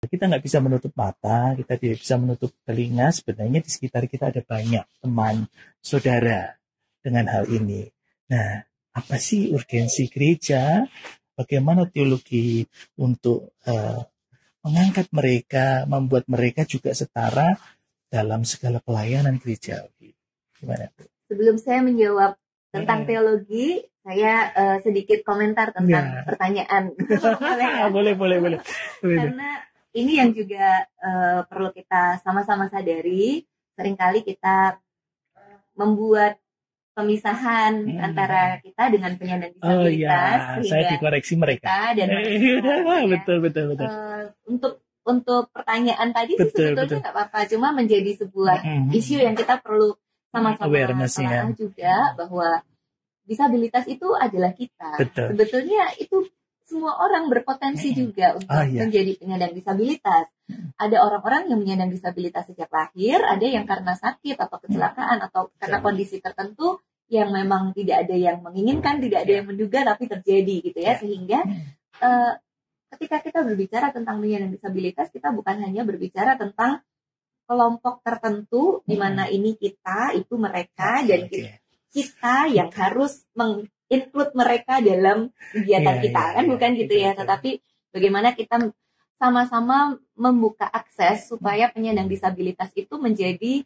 Kita nggak bisa menutup mata, kita tidak bisa menutup telinga. Sebenarnya di sekitar kita ada banyak teman, saudara dengan hal ini. Nah, apa sih urgensi gereja? Bagaimana teologi untuk mengangkat mereka, membuat mereka juga setara dalam segala pelayanan gerejawi? Gimana? Sebelum saya menjawab tentang teologi, saya sedikit komentar tentang pertanyaan. Boleh. Karena ini yang juga perlu kita sama-sama sadari. Seringkali kita membuat pemisahan antara kita dengan penyandang disabilitas. Saya dikoreksi mereka. Dan betul. Untuk pertanyaan tadi sih sebetulnya nggak apa-apa, cuma menjadi sebuah isu yang kita perlu sama-sama telah juga bahwa disabilitas itu adalah kita. Sebetulnya itu semua orang berpotensi juga untuk menjadi penyandang disabilitas. Ada orang-orang yang menyandang disabilitas sejak lahir, ada yang karena sakit atau kecelakaan atau karena kondisi tertentu yang memang tidak ada yang menginginkan, tidak ada yang menduga tapi terjadi gitu ya. Sehingga ketika kita berbicara tentang penyandang disabilitas, kita bukan hanya berbicara tentang kelompok tertentu di mana ini kita, itu mereka, dan kita yang harus include mereka dalam kegiatan kita, kan bukan gitu ya, tetapi bagaimana kita sama-sama membuka akses supaya penyandang disabilitas itu menjadi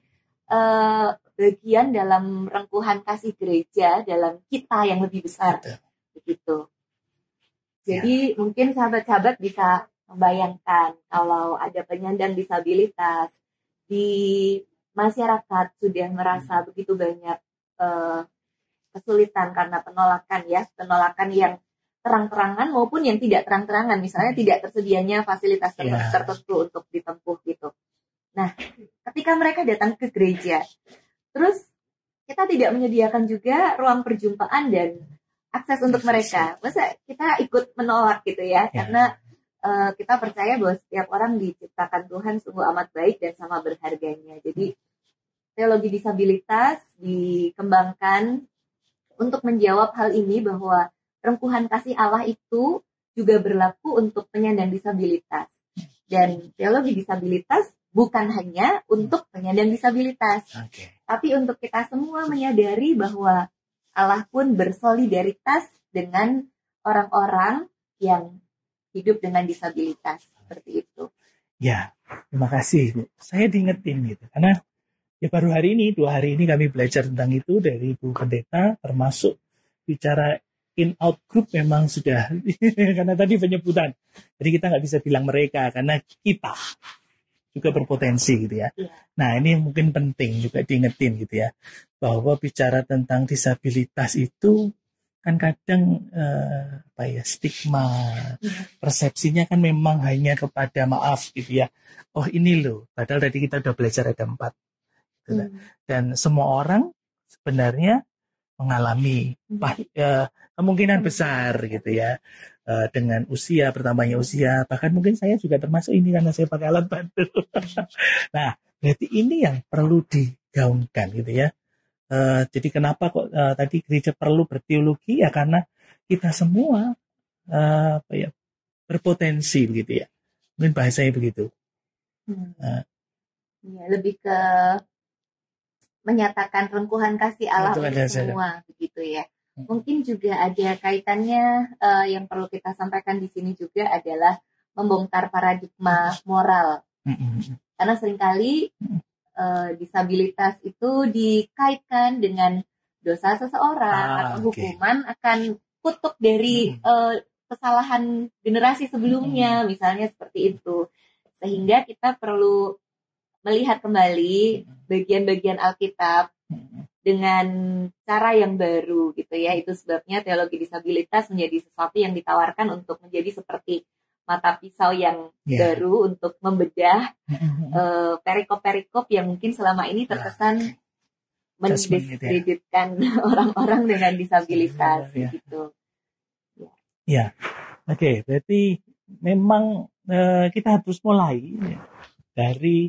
bagian dalam rengkuhan kasih gereja dalam kita yang lebih besar, begitu. Jadi mungkin sahabat-sahabat bisa membayangkan kalau ada penyandang disabilitas di masyarakat sudah merasa begitu banyak kesulitan karena penolakan yang terang-terangan maupun yang tidak terang-terangan, misalnya tidak tersedianya fasilitas tertentu untuk ditempuh gitu. Nah, ketika mereka datang ke gereja, terus kita tidak menyediakan juga ruang perjumpaan dan akses untuk mereka, masa kita ikut menolak gitu ya? Karena kita percaya bahwa setiap orang diciptakan Tuhan sungguh amat baik dan sama berharganya. Jadi teologi disabilitas dikembangkan untuk menjawab hal ini, bahwa rengkuhan kasih Allah itu juga berlaku untuk penyandang disabilitas. Dan teologi disabilitas bukan hanya untuk penyandang disabilitas, tapi untuk kita semua menyadari bahwa Allah pun bersolidaritas dengan orang-orang yang hidup dengan disabilitas, seperti itu. Ya, terima kasih, Bu. Saya diingetin gitu, karena ya baru hari ini, 2 hari ini kami belajar tentang itu dari Bu Pendeta, termasuk bicara in-out group memang sudah, karena tadi penyebutan. Jadi kita nggak bisa bilang mereka, karena kita juga berpotensi gitu ya. Nah ini mungkin penting juga diingetin gitu ya, bahwa bicara tentang disabilitas itu kan kadang stigma, persepsinya kan memang hanya kepada maaf gitu ya. Oh ini loh, padahal tadi kita udah belajar ada 4. Gitu. Dan semua orang sebenarnya mengalami kemungkinan besar gitu ya, dengan usia, bertambahnya usia, bahkan mungkin saya juga termasuk ini karena saya pakai alat bantu. Nah, berarti ini yang perlu digaungkan gitu ya. Jadi kenapa kok tadi gereja perlu berteologi, ya karena kita semua berpotensi begitu ya. Mungkin bahasanya begitu. Ya, lebih ke menyatakan rengkuhan kasih Allah untuk semua, begitu ya. Mungkin juga ada kaitannya yang perlu kita sampaikan di sini juga adalah membongkar paradigma moral. Karena seringkali disabilitas itu dikaitkan dengan dosa seseorang atau hukuman akan kutuk dari kesalahan generasi sebelumnya, misalnya seperti itu. Sehingga kita perlu melihat kembali bagian-bagian Alkitab dengan cara yang baru gitu ya. Itu sebabnya teologi disabilitas menjadi sesuatu yang ditawarkan untuk menjadi seperti mata pisau yang baru untuk membedah perikop-perikop yang mungkin selama ini terkesan mendiskreditkan orang-orang dengan disabilitas gitu. Ya, oke. Berarti memang kita harus mulai dari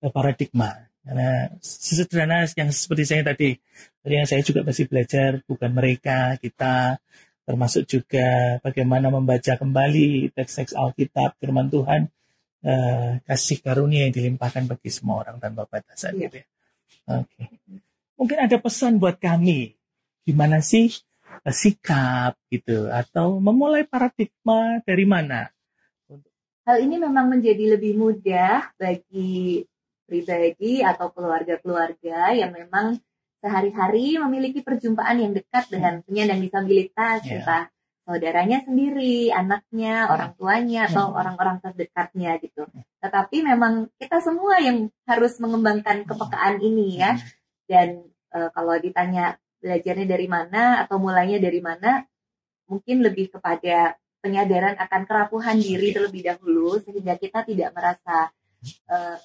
paradigma. Karena sesederhana yang seperti saya tadi yang saya juga masih belajar, bukan mereka, kita, termasuk juga bagaimana membaca kembali teks-teks Alkitab, firman Tuhan, kasih karunia yang dilimpahkan bagi semua orang tanpa batasan gitu ya. Oke. Mungkin ada pesan buat kami, gimana sih sikap gitu atau memulai paradigma dari mana? Hal ini memang menjadi lebih mudah bagi pribadi atau keluarga-keluarga yang memang sehari-hari memiliki perjumpaan yang dekat dengan penyandang disabilitas, entah saudaranya sendiri, anaknya, orang tuanya, atau orang-orang terdekatnya gitu. Tetapi memang kita semua yang harus mengembangkan kepekaan ini ya. Dan kalau ditanya belajarnya dari mana atau mulainya dari mana, mungkin lebih kepada penyadaran akan kerapuhan diri terlebih dahulu, sehingga kita tidak merasa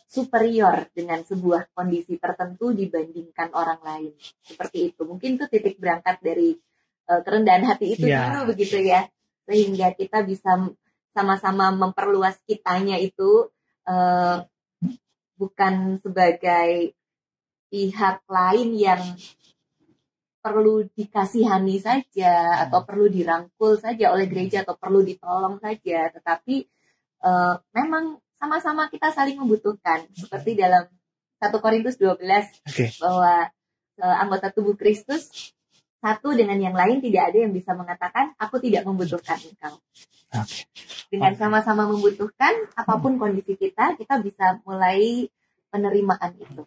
superior dengan sebuah kondisi tertentu dibandingkan orang lain. Seperti itu. Mungkin itu titik berangkat dari kerendahan hati itu dulu begitu ya. Sehingga kita bisa sama-sama memperluas kitanya itu bukan sebagai pihak lain yang perlu dikasihani saja atau perlu dirangkul saja oleh gereja atau perlu ditolong saja, tetapi memang sama-sama kita saling membutuhkan. Seperti dalam 1 Korintus 12 bahwa anggota tubuh Kristus satu dengan yang lain, tidak ada yang bisa mengatakan aku tidak membutuhkan engkau. Dengan sama-sama membutuhkan apapun kondisi kita bisa mulai penerimaan itu.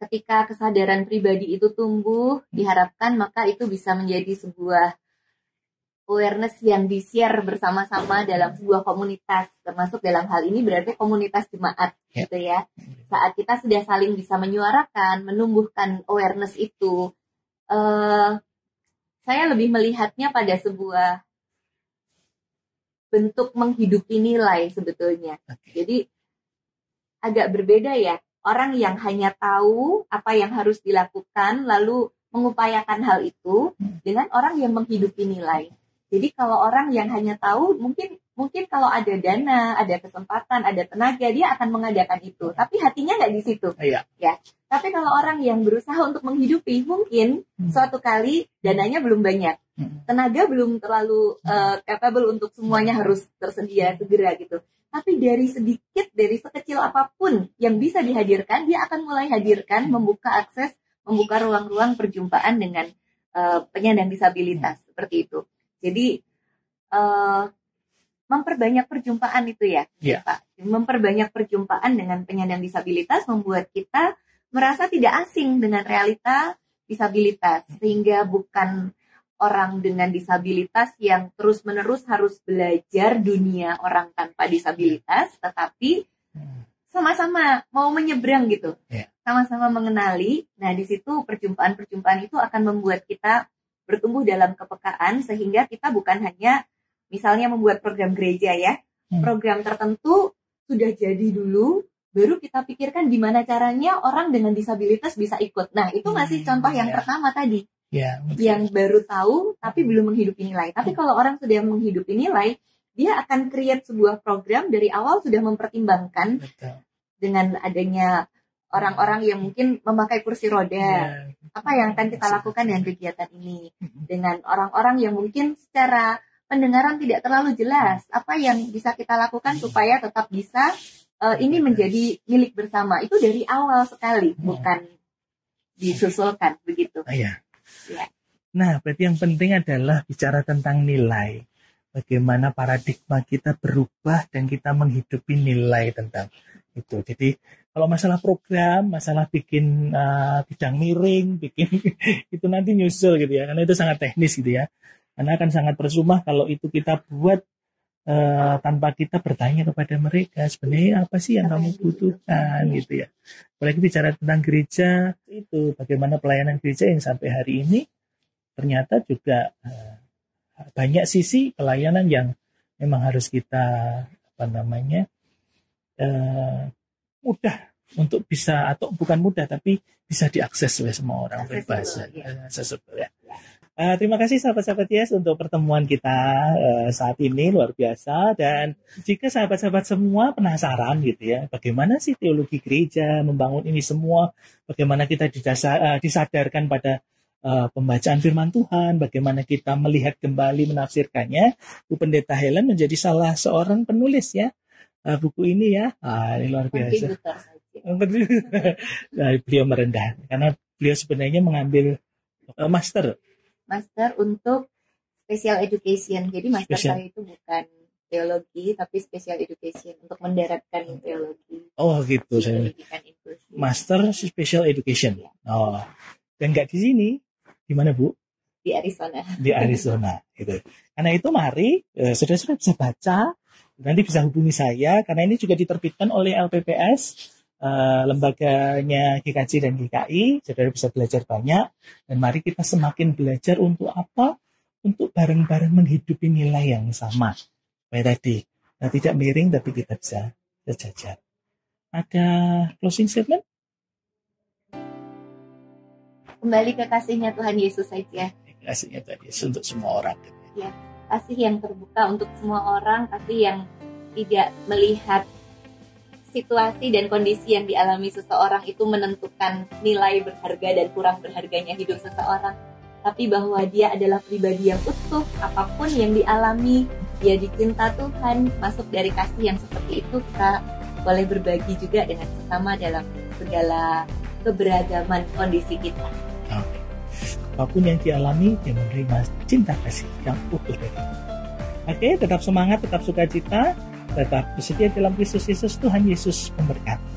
Ketika kesadaran pribadi itu tumbuh, diharapkan maka itu bisa menjadi sebuah awareness yang di-share bersama-sama dalam sebuah komunitas, termasuk dalam hal ini berarti komunitas jemaat gitu ya. Saat kita sudah saling bisa menyuarakan, menumbuhkan awareness itu, saya lebih melihatnya pada sebuah bentuk menghidupi nilai sebetulnya. Jadi agak berbeda ya. Orang yang hanya tahu apa yang harus dilakukan lalu mengupayakan hal itu dengan orang yang menghidupi nilai. Jadi kalau orang yang hanya tahu mungkin kalau ada dana, ada kesempatan, ada tenaga dia akan mengadakan itu. Tapi hatinya nggak di situ. Ya. Tapi kalau orang yang berusaha untuk menghidupi mungkin suatu kali dananya belum banyak, tenaga belum terlalu capable untuk semuanya harus tersedia segera gitu. Tapi dari sedikit, dari sekecil apapun yang bisa dihadirkan, dia akan mulai hadirkan, membuka akses, membuka ruang-ruang perjumpaan dengan penyandang disabilitas, seperti itu. Jadi, memperbanyak perjumpaan itu ya, Pak. Memperbanyak perjumpaan dengan penyandang disabilitas membuat kita merasa tidak asing dengan realita disabilitas, sehingga bukan orang dengan disabilitas yang terus-menerus harus belajar dunia orang tanpa disabilitas, tetapi sama-sama mau menyeberang gitu, sama-sama mengenali. Nah, di situ perjumpaan-perjumpaan itu akan membuat kita bertumbuh dalam kepekaan, sehingga kita bukan hanya misalnya membuat program gereja ya, program tertentu sudah jadi dulu, baru kita pikirkan gimana caranya orang dengan disabilitas bisa ikut. Nah, itu masih contoh yang pertama tadi. Yang baru tahu tapi belum menghidupi nilai. Tapi kalau orang sudah menghidupi nilai, dia akan create sebuah program dari awal sudah mempertimbangkan dengan adanya orang-orang yang mungkin memakai kursi roda. Apa yang akan kita lakukan dengan kegiatan ini? Dengan orang-orang yang mungkin secara pendengaran tidak terlalu jelas, apa yang bisa kita lakukan supaya tetap bisa ini menjadi milik bersama. Itu dari awal sekali, bukan disusulkan begitu. Nah, berarti yang penting adalah bicara tentang nilai. Bagaimana paradigma kita berubah dan kita menghidupi nilai tentang itu. Jadi kalau masalah program, masalah bikin bidang miring, bikin itu nanti nyusul gitu ya. Karena itu sangat teknis gitu ya. Karena akan sangat percuma kalau itu kita buat tanpa kita bertanya kepada mereka sebenarnya apa sih yang kamu butuhkan gitu ya. Apalagi bicara tentang gereja itu, bagaimana pelayanan gereja yang sampai hari ini ternyata juga banyak sisi pelayanan yang memang harus kita mudah untuk bisa, atau bukan mudah tapi bisa diakses oleh semua orang berbahasa ya. Terima kasih sahabat-sahabat Yes untuk pertemuan kita saat ini, luar biasa. Dan jika sahabat-sahabat semua penasaran gitu ya, bagaimana sih teologi gereja membangun ini semua, bagaimana kita disadarkan pada pembacaan firman Tuhan, bagaimana kita melihat kembali menafsirkannya. Bu Pendeta Helen menjadi salah seorang penulis ya buku ini ya. Ini luar biasa. Nah, beliau merendah karena beliau sebenarnya mengambil master untuk special education. Jadi master saya itu bukan teologi tapi special education untuk mendaratkan teologi. Oh gitu saya. Master special education. Ya. Oh. Dan nggak di sini. Di mana Bu? Di Arizona. Di Arizona gitu. Karena itu mari saudara-saudara bisa baca. Nanti bisa hubungi saya karena ini juga diterbitkan oleh LPPS, lembaganya GKJ dan GKI. Saudara bisa belajar banyak dan mari kita semakin belajar untuk apa? Untuk bareng-bareng menghidupi nilai yang sama. Kayak tadi, tidak miring tapi kita bisa sejajar. Ada closing statement? Kembali ke kasihnya Tuhan Yesus saja. Kasihnya Tuhan Yesus untuk semua orang. Ya. Kasih yang terbuka untuk semua orang, kasih yang tidak melihat situasi dan kondisi yang dialami seseorang itu menentukan nilai berharga dan kurang berharganya hidup seseorang, tapi bahwa dia adalah pribadi yang utuh, apapun yang dialami, dia dicinta Tuhan, masuk dari kasih yang seperti itu, kita boleh berbagi juga dengan sesama dalam segala keberagaman kondisi kita. Okay. Apapun yang dialami, dia menerima cinta kasih yang utuh dari kita. Oke, tetap semangat, tetap sukacita, tetap bersedia dalam Kristus Yesus. Tuhan Yesus memberkati.